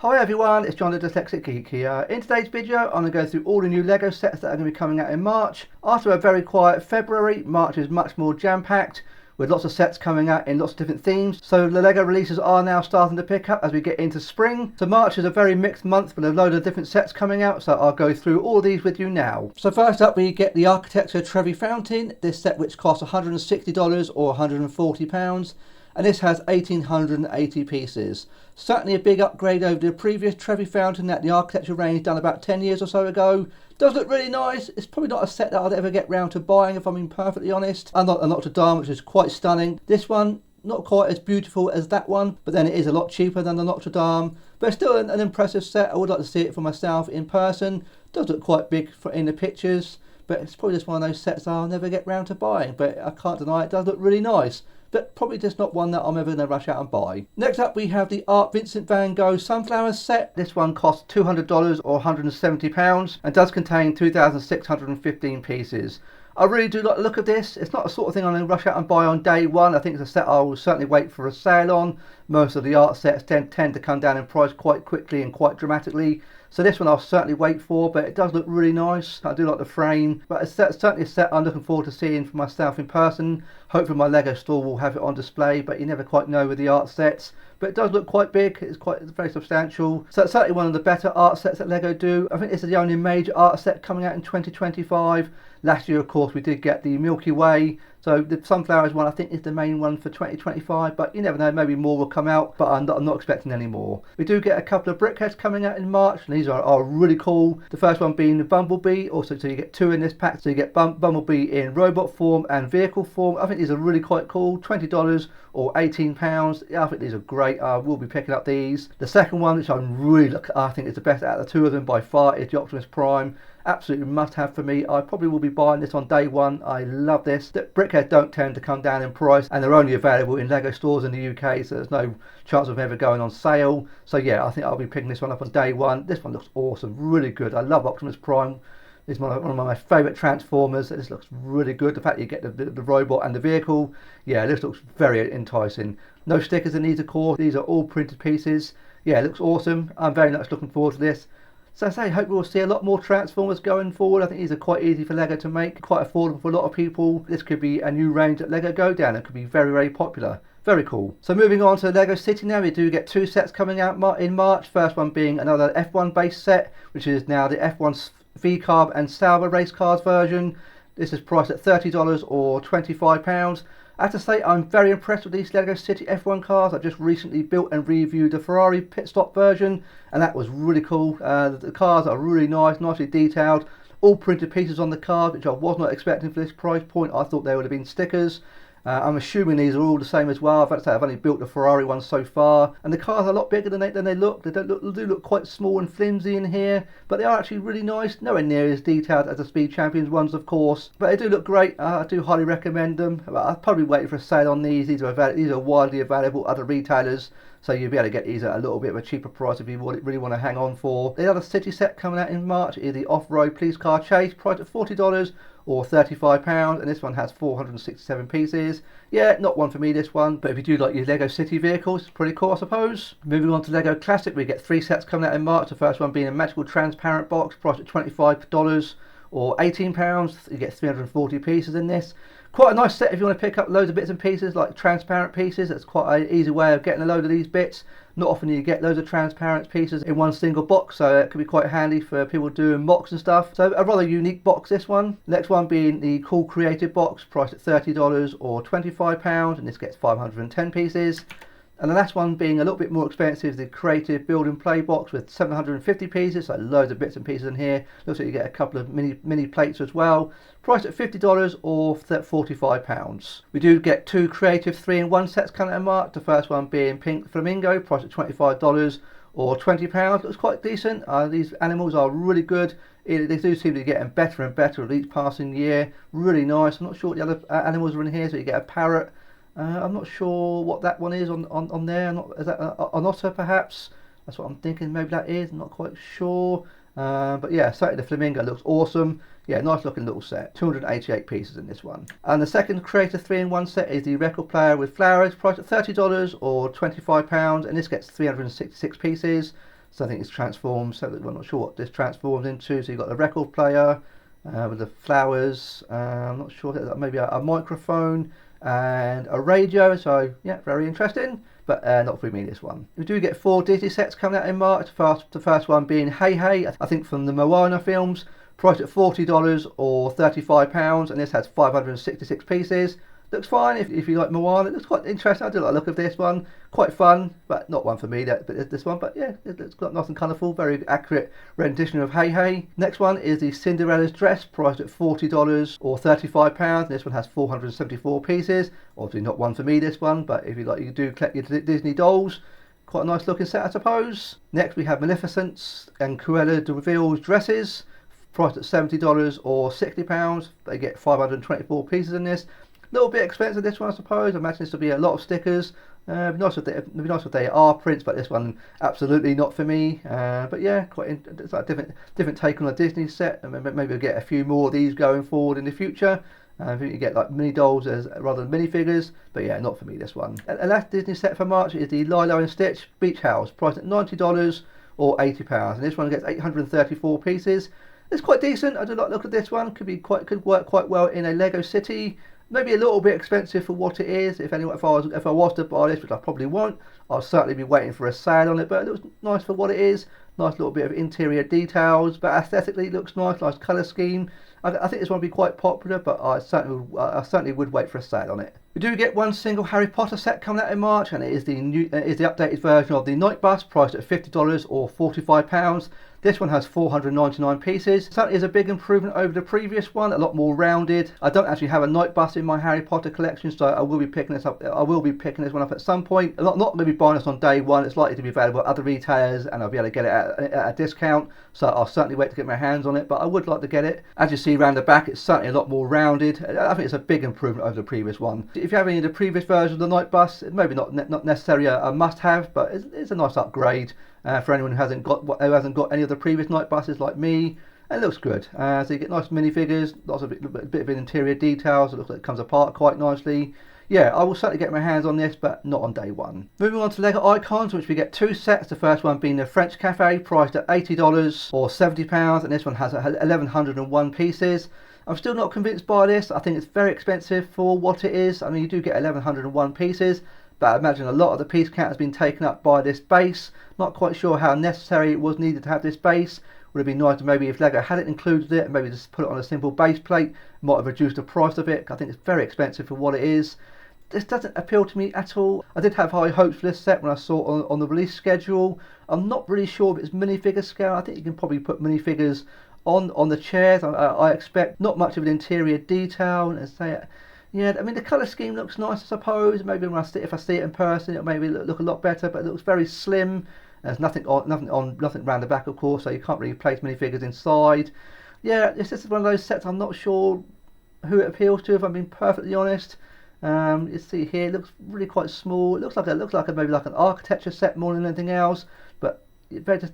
Hi everyone, it's John the Dyslexic Geek here. In today's video, I'm going to go through all the new LEGO sets that are going to be coming out in March. After a very quiet February, March is much more jam-packed with lots of sets coming out in lots of different themes. So the LEGO releases are now starting to pick up as we get into spring. So March is a very mixed month with a load of different sets coming out. So I'll go through all of these with you now. So first up we get the Architecture Trevi Fountain. This set which costs $160 or £140. And this has 1880 pieces. Certainly a big upgrade over the previous Trevi Fountain that the architecture range done about 10 years or so ago. Does look really nice. It's probably not a set that I'd ever get round to buying if I'm being perfectly honest. Unlike the Notre Dame, which is quite stunning. This one, not quite as beautiful as that one, but then it is a lot cheaper than the Notre Dame. But it's still an impressive set. I would like to see it for myself in person. Does look quite big in the pictures, but it's probably just one of those sets I'll never get round to buying. But I can't deny it does look really nice. But probably just not one that I'm ever going to rush out and buy. Next up we have the Art Vincent van Gogh Sunflowers set. This one costs $200 or £170 and does contain 2,615 pieces. I really do like the look of this. It's not a sort of thing I'm going to rush out and buy on day one. I think it's a set I will certainly wait for a sale on. Most of the art sets tend to come down in price quite quickly and quite dramatically. So this one I'll certainly wait for, but it does look really nice. I do like the frame, but it's certainly a set I'm looking forward to seeing for myself in person. Hopefully my LEGO store will have it on display, but you never quite know with the art sets. But it does look quite big, it's very substantial. So it's certainly one of the better art sets that LEGO do. I think this is the only major art set coming out in 2025. Last year, of course, we did get the Milky Way. So the Sunflowers one, I think, is the main one for 2025. But you never know, maybe more will come out. But I'm not expecting any more. We do get a couple of BrickHeadz coming out in March. And these are really cool. The first one being the Bumblebee. Also, so you get two in this pack. So you get Bumblebee in robot form and vehicle form. I think these are really quite cool. $20 or £18. Yeah, I think these are great. I will be picking up these. The second one, which I think is the best out of the two of them by far, is the Optimus Prime. Absolutely must have for me. I probably will be buying this on day one. I love this. The BrickHeadz don't tend to come down in price and they're only available in LEGO stores in the UK, so there's no chance of ever going on sale. So yeah, I think I'll be picking this one up on day one. This one looks awesome, really good. I love Optimus Prime. This is one of my favourite Transformers. This looks really good. The fact that you get the robot and the vehicle, yeah, this looks very enticing. No stickers in these, of course. These are all printed pieces. Yeah, it looks awesome. I'm very much looking forward to this. So I say, hope we'll see a lot more Transformers going forward. I think these are quite easy for LEGO to make, quite affordable for a lot of people. This could be a new range that LEGO go down. It could be very, very popular. Very cool. So moving on to LEGO City now, we do get two sets coming out in March. First one being another F1 base set, which is now the F1 V-Carb and Sauber race cars version. This is priced at $30 or £25. I have to say I'm very impressed with these LEGO City F1 cars. I just recently built and reviewed the Ferrari pit stop version and that was really cool. The cars are really nice, nicely detailed. All printed pieces on the cars, which I was not expecting for this price point. I thought they would have been stickers. I'm assuming these are all the same as well. I've only built the Ferrari one so far, and the cars are a lot bigger than they look. They do look quite small and flimsy in here, but they are actually really nice. Nowhere near as detailed as the Speed Champions ones, of course, but they do look great. I do highly recommend them. I'll probably wait for a sale on these. These are widely available at other retailers, so you'll be able to get these at a little bit of a cheaper price if you really want to hang on for. The other city set coming out in March is the Off-Road Police Car Chase, priced at $40 or £35, and this one has 467 pieces. Yeah, not one for me, this one, but if you do like your LEGO City vehicles, it's pretty cool, I suppose. Moving on to LEGO Classic, we get three sets coming out in March. The first one being a magical transparent box, priced at $25 or £18. You get 340 pieces in this. Quite a nice set if you want to pick up loads of bits and pieces, like transparent pieces. That's quite an easy way of getting a load of these bits. Not often you get loads of transparent pieces in one single box, so it could be quite handy for people doing mocks and stuff. So a rather unique box, this one. Next one being the Cool Creative box, priced at $30 or £25, and this gets 510 pieces. And the last one being a little bit more expensive, the Creative Build and Play box with 750 pieces, so loads of bits and pieces in here. Looks like you get a couple of mini plates as well. Priced at $50 or £45. We do get two Creative 3-in-1 sets coming in March. The first one being Pink Flamingo, priced at $25 or £20. Looks quite decent. These animals are really good. They do seem to be getting better and better with each passing year. Really nice. I'm not sure what the other animals are in here, so you get a parrot. I'm not sure what that one is on there. Is that an otter perhaps? That's what I'm thinking, maybe that is. I'm not quite sure. But yeah, certainly the flamingo looks awesome. Yeah, nice looking little set. 288 pieces in this one. And the second Creator 3-in-1 set is the record player with flowers, priced at $30 or £25, and this gets 366 pieces. So I think it's transformed, so that we're not sure what this transforms into. So you've got the record player with the flowers, I'm not sure, maybe a microphone and a radio. So yeah, very interesting, but not for me this one. We do get 4 Disney sets coming out in March. The first one being Hey Hey, I think from the Moana films, priced at $40 or £35, and this has 566 pieces. Looks fine if you like Moana. It looks quite interesting. I do like the look of this one. Quite fun, but not one for me. This one, but yeah, it's got nice and colourful. Very accurate rendition of Hey Hey. Next one is the Cinderella's dress, priced at $40 or £35. This one has 474 pieces. Obviously not one for me. This one, but if you do collect your Disney dolls, quite a nice looking set, I suppose. Next we have Maleficent's and Cruella de Vil's dresses, priced at $70 or £60. They get 524 pieces in this. A little bit expensive this one, I suppose. I imagine this will be a lot of stickers. It'd be nice if they are prints, but this one absolutely not for me. But yeah, it's like a different take on a Disney set. And maybe we'll get a few more of these going forward in the future. I think you get like mini dolls rather than minifigures, but yeah, not for me this one. And last Disney set for March is the Lilo and Stitch Beach House, priced at $90 or £80, and this one gets 834 pieces. It's quite decent. I do like the look at this one. Could work quite well in a Lego city. Maybe a little bit expensive for what it is. If I was to buy this, which I probably won't, I'll certainly be waiting for a sale on it. But it looks nice for what it is. Nice little bit of interior details, but aesthetically it looks nice colour scheme. I think this one will be quite popular, but I certainly would wait for a sale on it. We do get one single Harry Potter set coming out in March, and it is the updated version of the Night Bus, priced at $50 or £45. This one has 499 pieces. Certainly is a big improvement over the previous one, a lot more rounded. I don't actually have a Night Bus in my Harry Potter collection, so I will be picking this up. I will be picking this one up at some point. I'm not going to be buying this on day one. It's likely to be available at other retailers, and I'll be able to get it at a discount. So I'll certainly wait to get my hands on it, but I would like to get it. As you see around the back, it's certainly a lot more rounded. I think it's a big improvement over the previous one. If you have any of the previous versions of the Night Bus, it maybe not necessarily a must-have, but it's a nice upgrade. For anyone who hasn't got any of the previous Night Buses like me, it looks good. So you get nice minifigures, lots of a bit of interior details. It looks like it comes apart quite nicely. Yeah, I will certainly get my hands on this, but not on day one. Moving on to Lego Icons, which we get 2 sets. The first one being the French Cafe, priced at $80 or £70, and this one has 1,101 pieces. I'm still not convinced by this. I think it's very expensive for what it is. I mean, you do get 1,101 pieces, but I imagine a lot of the piece count has been taken up by this base. Not quite sure how necessary it was needed to have this base. Would have been nice to maybe if Lego hadn't included it, maybe just put it on a simple base plate, might have reduced the price of it. I think it's very expensive for what it is. This doesn't appeal to me at all. I did have high hopes for this set when I saw it on the release schedule. I'm not really sure if it's minifigure scale. I think you can probably put minifigures on the chairs. I expect not much of an interior detail. And say, yeah, I mean the colour scheme looks nice, I suppose. Maybe if I see it in person, it'll maybe look a lot better. But it looks very slim. There's nothing around the back, of course, so you can't really place minifigures inside. Yeah, it's just one of those sets. I'm not sure who it appeals to, if I'm being perfectly honest. You see here, it looks really quite small. It looks like maybe like an architecture set more than anything else, but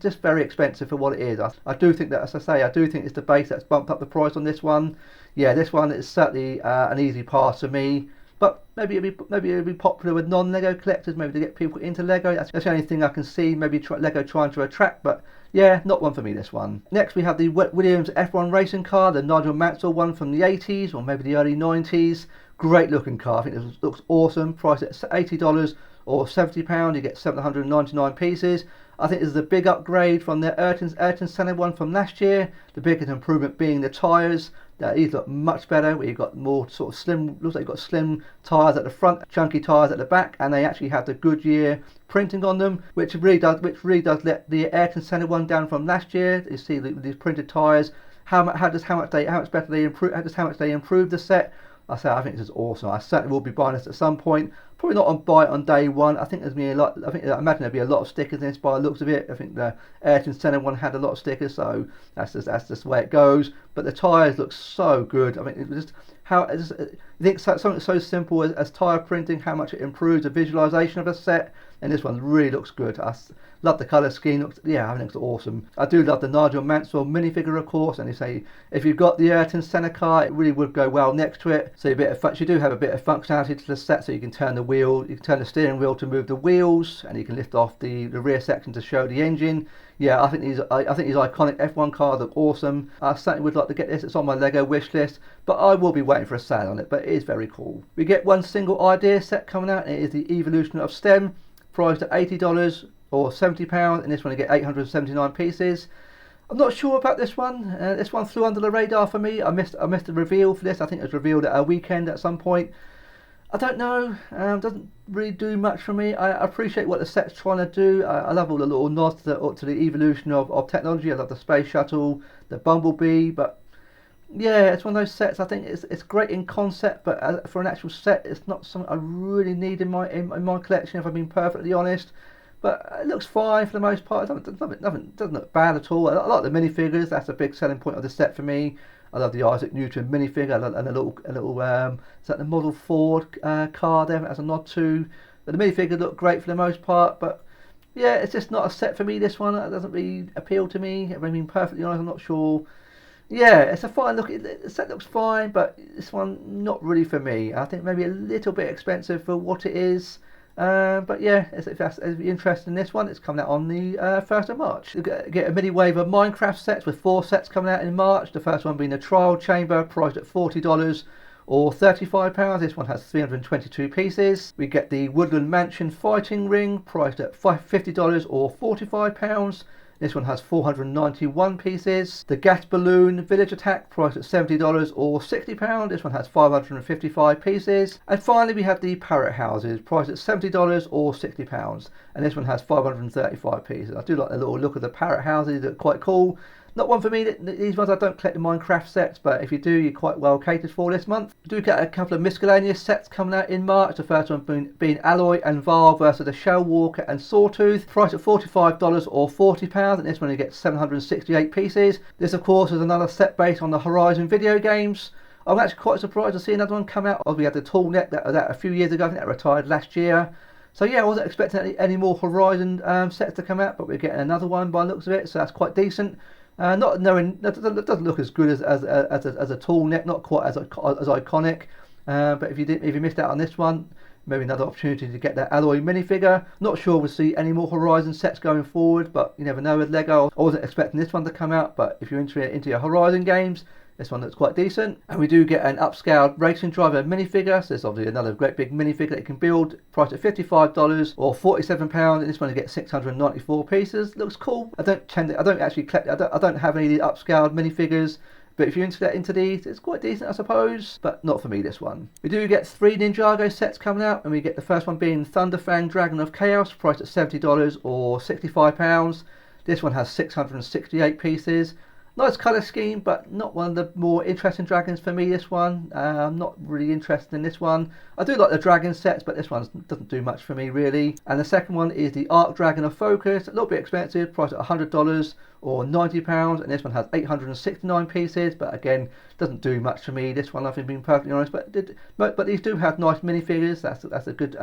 just very expensive for what it is. I do think that, as I say, I do think it's the base that's bumped up the price on this one. Yeah, this one is certainly an easy pass for me. But maybe it'll be popular with non-Lego collectors, maybe to get people into Lego. That's the only thing I can see. Maybe Lego trying to attract, but yeah, not one for me, this one. Next we have the Williams F1 racing car, the Nigel Mansell one from the 80s or maybe the early 90s. Great looking car. I think this looks awesome. Priced at $80 or £70. You get 799 pieces. I think this is a big upgrade from the Ayrton Senna one from last year. The biggest improvement being the tyres. These look much better, where you've got more sort of slim, looks like you've got slim tyres at the front, chunky tyres at the back, and they actually have the Goodyear printing on them, which really does let the Ayrton Senna one down from last year. You see these printed tyres, how much better they improve the set. I think this is awesome. I certainly will be buying this at some point. Probably not buy it on day one. I think I imagine there'll be a lot of stickers in this by the looks of it. I think the Ayrton Senna one had a lot of stickers, so that's just the way it goes. But the tyres look so good. I mean, you think something so simple as tyre printing, how much it improves the visualization of a set. and this one really looks good. Love the colour scheme. I think it's awesome. I do love the Nigel Mansell minifigure, of course, and they say if you've got the Ayrton Senna car, it really would go well next to it. So you do have a bit of functionality to the set, so you can turn the steering wheel to move the wheels, and you can lift off the rear section to show the engine. Yeah, I think these iconic F1 cars look awesome. I certainly would like to get this. It's on my Lego wish list, but I will be waiting for a sale on it. But it is very cool. We get one single idea set coming out, and it is the Evolution of STEM, priced at $80 or £70, and this one you get 879 pieces. I'm not sure about this one. This one flew under the radar for me. I missed the reveal for this. I think it was revealed at a weekend at some point. I don't know. Doesn't really do much for me. I appreciate what the set's trying to do. I love all the little nods to the evolution of technology. I love the space shuttle, the Bumblebee, but yeah, it's one of those sets. I think it's great in concept, but for an actual set, it's not something I really need in my collection, if I'm being perfectly honest. But it looks fine for the most part. It doesn't look bad at all. I like the minifigures. That's a big selling point of the set for me. I love the Isaac Newton minifigure and a little is that the Model Ford car there as a nod to. But the minifigures look great for the most part. But yeah, it's just not a set for me. This one, it doesn't really appeal to me. If I'm being perfectly honest, I'm not sure. Yeah, it's a fine look. The set looks fine, but this one not really for me. I think maybe a little bit expensive for what it is. But yeah, if you're interested in this one, it's coming out on the 1st of March. You get a mini wave of Minecraft sets with 4 sets coming out in March. The first one being the Trial Chamber, priced at $40 or £35. This one has 322 pieces. We get the Woodland Mansion Fighting Ring, priced at $50 or £45. This one has 491 pieces. The Gas Balloon Village Attack, priced at $70 or £60. This one has 555 pieces. And finally we have the Parrot Houses, priced at $70 or £60. And this one has 535 pieces. I do like the little look of the Parrot Houses, they're quite cool. Not one for me. These ones, I don't collect the Minecraft sets, but if you do, you're quite well catered for this month. You do get a couple of miscellaneous sets coming out in March. The first one being Alloy and Val versus the Shell Walker and Sawtooth, priced at $45 or £40, and this one you get 768 pieces. This, of course, is another set based on the Horizon video games. I'm actually quite surprised to see another one come out. We had the Tall Neck that a few years ago. I think that retired last year. So yeah, I wasn't expecting any more Horizon sets to come out, but we're getting another one by the looks of it, so that's quite decent. Not knowing that doesn't look as good as a Tall Neck, not quite as iconic. But if you missed out on this one, maybe another opportunity to get that Alloy minifigure. Not sure we'll see any more Horizon sets going forward, but you never know with Lego. I wasn't expecting this one to come out, but if you're into your Horizon games, this one looks quite decent. And we do get an upscaled racing driver minifigure. So it's obviously another great big minifigure that you can build, priced at $55 or £47. And this one you get 694 pieces. Looks cool. I don't actually collect. I don't have any of the upscaled minifigures. But if you're into these, it's quite decent, I suppose. But not for me, this one. We do get 3 Ninjago sets coming out, and we get the first one being Thunderfang Dragon of Chaos, priced at $70 or £65. This one has 668 pieces. Nice colour scheme, but not one of the more interesting dragons for me, this one. I'm not really interested in this one. I do like the dragon sets, but this one doesn't do much for me, really. And the second one is the Arc Dragon of Focus. A little bit expensive, priced at $100 or £90. And this one has 869 pieces, but again, doesn't do much for me. This one, I've been perfectly honest, but these do have nice minifigures. That's a good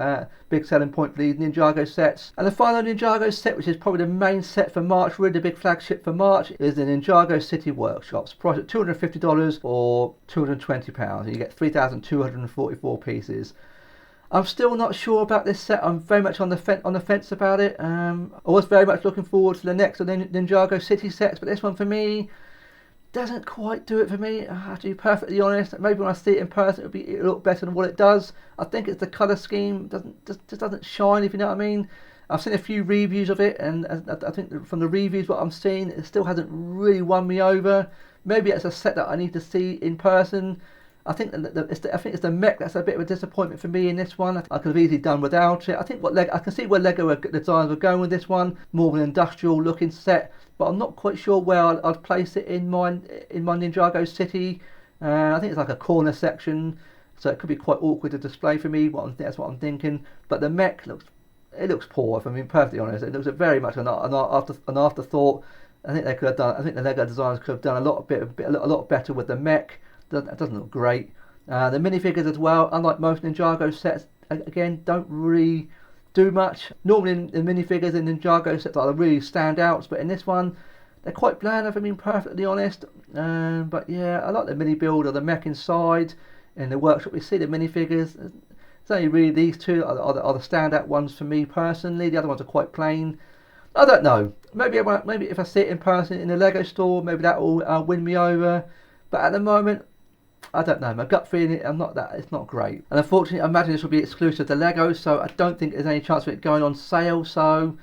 big selling point for these Ninjago sets. And the final Ninjago set, which is probably the main set for March, really the big flagship for March, is the Ninjago City Workshops, priced at $250 or £220, and you get 3,244 pieces. I'm still not sure about this set. I'm very much on the fence about it. I was very much looking forward to the next Ninjago City sets, but this one for me doesn't quite do it for me. I have to be perfectly honest. Maybe when I see it in person, it'll look better than what it does. I think it's the colour scheme just doesn't shine, if you know what I mean. I've seen a few reviews of it, and I think from the reviews what I'm seeing, it still hasn't really won me over. Maybe it's a set that I need to see in person. I think it's the mech that's a bit of a disappointment for me in this one. I could have easily done without it. I think I can see where Lego designers were going with this one, more of an industrial looking set, but I'm not quite sure where I'd place it in my Ninjago City. I think it's like a corner section, so it could be quite awkward to display for me. That's what I'm thinking. But the mech looks poor, if I'm being perfectly honest. It looks very much an afterthought. I think the Lego designers could have done a lot better with the mech. That doesn't look great. The minifigures as well, unlike most Ninjago sets, again, don't really do much. Normally in minifigures and Ninjago sets are really standouts, but in this one they're quite bland, if I'm being perfectly honest. But yeah, I like the mini build of the mech inside. In the workshop we see the minifigures. It's only really these two are the standout ones for me personally. The other ones are quite plain. I don't know. Maybe if I see it in person in a Lego store, maybe that will win me over. But at the moment, I don't know. My gut feeling, it's not great. And unfortunately, I imagine this will be exclusive to Lego, so I don't think there's any chance of it going on sale. So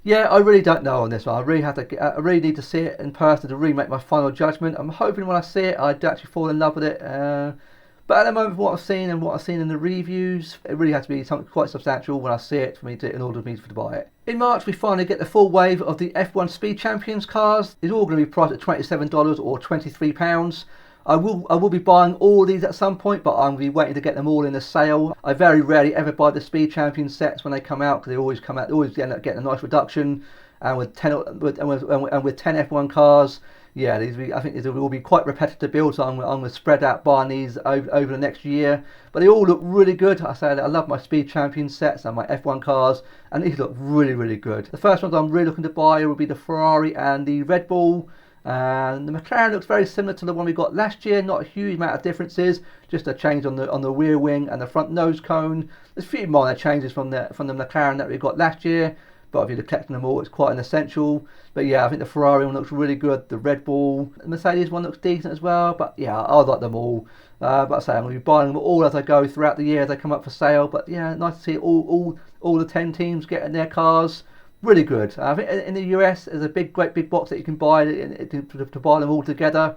yeah, I really don't know on this one. I really need to see it in person to really make my final judgment. I'm hoping when I see it, I'd actually fall in love with it. But at the moment, what I've seen and what I've seen in the reviews, it really has to be something quite substantial when I see it in order for me to buy it. In March, we finally get the full wave of the F1 Speed Champions cars. It's all going to be priced at $27 or £23. I will be buying all these at some point, but I'm going to be waiting to get them all in a sale. I very rarely ever buy the Speed Champion sets when they come out, because they always come out. They always end up getting a nice reduction, and with 10 F1 cars, yeah, I think these will be quite repetitive builds. So I'm going to spread out buying these over the next year. But they all look really good. I say I love my Speed Champion sets and my F1 cars, and these look really, really good. The first ones I'm really looking to buy will be the Ferrari and the Red Bull. And the McLaren looks very similar to the one we got last year. Not a huge amount of differences, just a change on the rear wing and the front nose cone. There's a few minor changes from the McLaren that we got last year, but if you're collecting them all, it's quite an essential. But yeah, I think the Ferrari one looks really good. The Red Bull, the Mercedes one looks decent as well. But yeah, I like them all. But I say I'm going to be buying them all as I go throughout the year as they come up for sale. But yeah, nice to see all the 10 teams getting their cars. Really good. I think in the US there's a great big box that you can buy to buy them all together.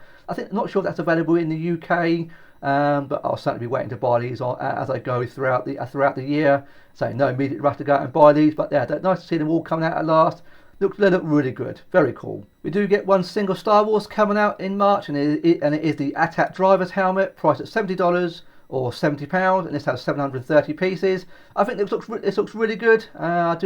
Not sure if that's available in the UK, but I'll certainly be waiting to buy these as I go throughout the year. So no immediate rush to go out and buy these, but yeah, nice to see them all coming out at last. They look really good. Very cool. We do get one single Star Wars coming out in March, and it is the AT-AT driver's helmet, priced at $70 or £70, and this has 730 pieces. I think this looks really good. I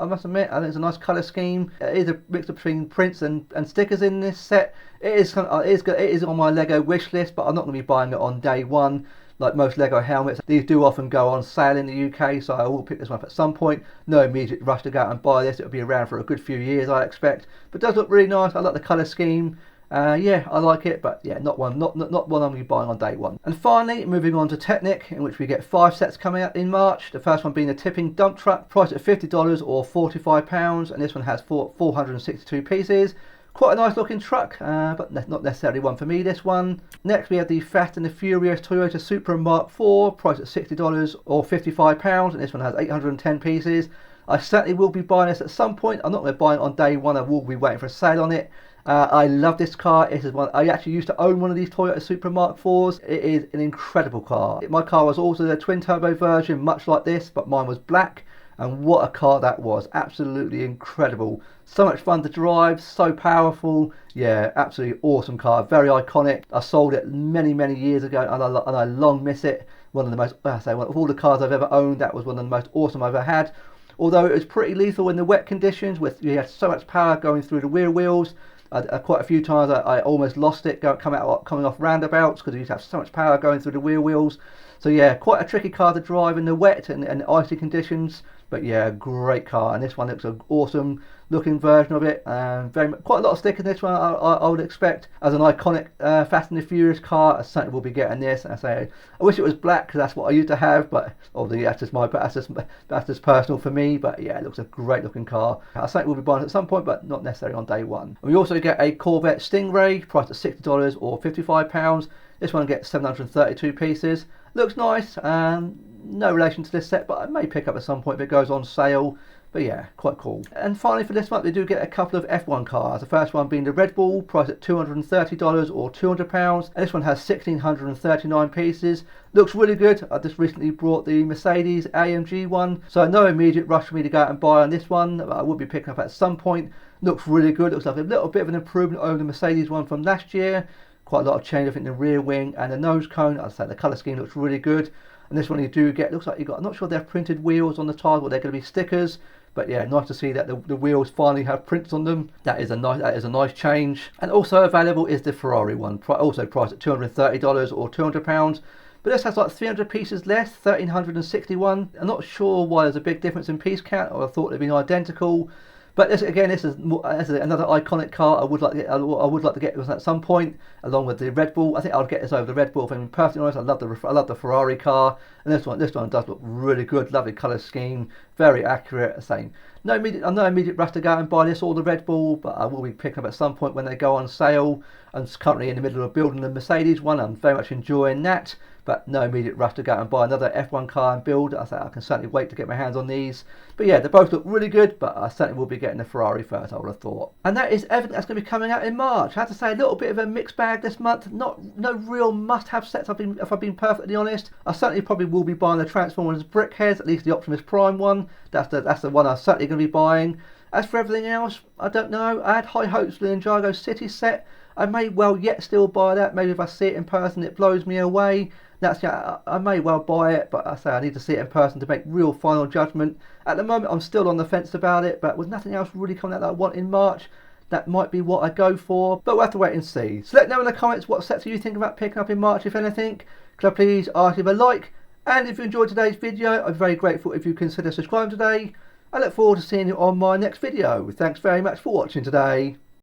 must admit, I think it's a nice colour scheme. It is a mix between prints and stickers in this set. It is on my Lego wish list, but I'm not going to be buying it on day one. Like most Lego helmets, these do often go on sale in the UK, so I will pick this one up at some point. No immediate rush to go out and buy this. It'll be around for a good few years, I expect. But it does look really nice. I like the colour scheme. Yeah, I like it, but yeah, not one I'm going to be buying on day one. And finally, moving on to Technic, in which we get 5 sets coming out in March. The first one being the tipping dump truck, priced at $50 or £45, and this one has 462 pieces. Quite a nice looking truck, but not necessarily one for me, this one. Next we have the Fast and the Furious Toyota Supra Mark IV, priced at $60 or £55, and this one has 810 pieces. I certainly will be buying this at some point. I'm not going to buy it on day one. I will be waiting for a sale on it. I love this car. This is one I actually used to own one of these Toyota Supra Mark IVs. It is an incredible car. My car was also the twin turbo version, much like this, but mine was black. And what a car that was. Absolutely incredible. So much fun to drive, so powerful. Yeah, absolutely awesome car. Very iconic. I sold it many years ago, and I long miss it. One of the most, of all the cars I've ever owned, that was one of the most awesome I've ever had. Although it was pretty lethal in the wet conditions, you had so much power going through the rear wheels. Quite a few times I almost lost it coming off roundabouts, because you used to have so much power going through the rear wheels. So yeah, quite a tricky car to drive in the wet and icy conditions. But yeah, great car, and this one looks an awesome looking version of it. Quite a lot of stickers in this one. I would expect as an iconic Fast and the Furious car. I certainly will be getting this. I wish it was black, because that's what I used to have, but obviously that's just personal for me. But yeah, it looks a great looking car. I certainly will be buying it at some point, but not necessarily on day one. And we also get a Corvette Stingray, priced at $60 or £55. This one gets 732 pieces. Looks nice. No relation to this set, but I may pick up at some point if it goes on sale. But yeah, quite cool. And finally for this month, we do get a couple of F1 cars. The first one being the Red Bull, priced at $230 or £200. And this one has 1,639 pieces. Looks really good. I just recently brought the Mercedes AMG one, so no immediate rush for me to go out and buy on this one. But I will be picking up at some point. Looks really good. Looks like a little bit of an improvement over the Mercedes one from last year. Quite a lot of change, I think, in the rear wing and the nose cone. I'd say the colour scheme looks really good. And this one you do get, looks like I'm not sure they're printed wheels on the tyres, but they're going to be stickers. But yeah, nice to see that the wheels finally have prints on them. That is a nice change. And also available is the Ferrari one, also priced at $230 or £200. But this has like 300 pieces less, 1361. I'm not sure why there's a big difference in piece count, or I thought they'd been identical. But this is another iconic car I would like to get. I would like to get this at some point, along with the Red Bull. I think I'll get this over the Red Bull. If I'm perfectly honest, I love the Ferrari car, and this one does look really good. Lovely colour scheme, very accurate. Same. No immediate rush to go and buy this or the Red Bull, but I will be picking up at some point when they go on sale. I'm currently in the middle of building the Mercedes one. I'm very much enjoying that, but no immediate rush to go and buy another F1 car and build. I can certainly wait to get my hands on these. But yeah, they both look really good, but I certainly will be getting the Ferrari first, I would have thought. And that is everything that's going to be coming out in March. I have to say, a little bit of a mixed bag this month. No real must-have sets, if I've been perfectly honest. I certainly probably will be buying the Transformers BrickHeadz, at least the Optimus Prime one. That's the one I'm certainly going to be buying. As for everything else, I don't know. I had high hopes for the Ninjago City set. I may well yet still buy that. Maybe if I see it in person, it blows me away. I may well buy it, but I say I need to see it in person to make real final judgment. At the moment, I'm still on the fence about it, but with nothing else really coming out that I want in March, that might be what I go for. But we'll have to wait and see. So let me know in the comments what sets are you thinking about picking up in March, if anything. Could I please ask you to like? And if you enjoyed today's video, I'm very grateful if you consider subscribing today. I look forward to seeing you on my next video. Thanks very much for watching today.